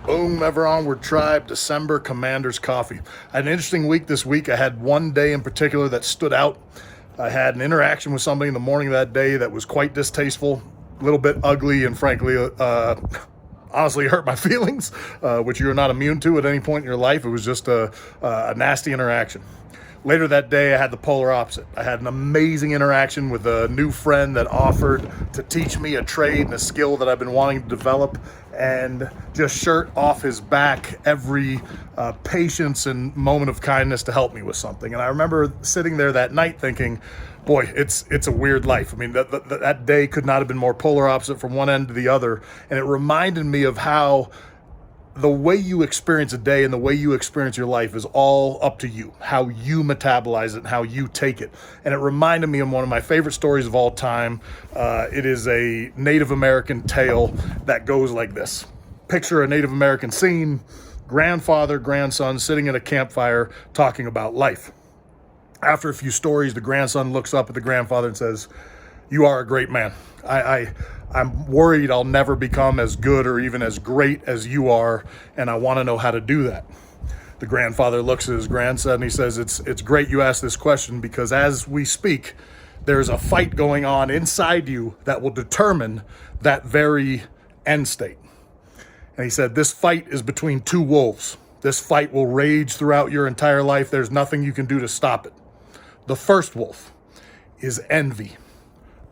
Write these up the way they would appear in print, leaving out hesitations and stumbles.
Boom, ever onward tribe, December Commanders Coffee. I had an interesting week this week. I had one day in particular that stood out. I had an interaction with somebody in the morning of that day that was quite distasteful, a little bit ugly, and frankly, honestly hurt my feelings, which you're not immune to at any point in your life. It was just a nasty interaction. Later that day, I had the polar opposite. I had an amazing interaction with a new friend that offered to teach me a trade and a skill that I've been wanting to develop, and just shirt off his back every patience and moment of kindness to help me with something. And I remember sitting there that night thinking, boy, it's a weird life. I mean, that day could not have been more polar opposite from one end to the other. And it reminded me of how the way you experience a day and the way you experience your life is all up to you, how you metabolize it and how you take it. And it reminded me of one of my favorite stories of all time. It is a Native American tale that goes like this. Picture a Native American scene, grandfather, grandson sitting at a campfire talking about life. After a few stories, the grandson looks up at the grandfather and says, "You are a great man. I'm worried I'll never become as good or even as great as you are, and I want to know how to do that." The grandfather looks at his grandson and he says, it's great you asked this question, because as we speak, there's a fight going on inside you that will determine that very end state. And he said, this fight is between two wolves. This fight will rage throughout your entire life. There's nothing you can do to stop it. The first wolf is envy,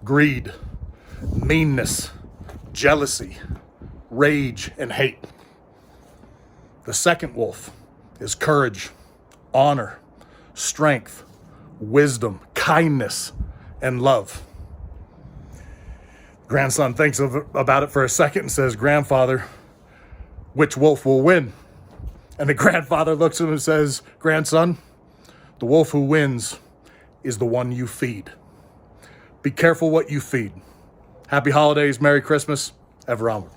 greed, meanness, jealousy, rage, and hate. The second wolf is courage, honor, strength, wisdom, kindness, and love. Grandson thinks about it for a second and says, "Grandfather, which wolf will win?" And the grandfather looks at him and says, "Grandson, the wolf who wins is the one you feed. Be careful what you feed." Happy holidays, Merry Christmas, ever onward.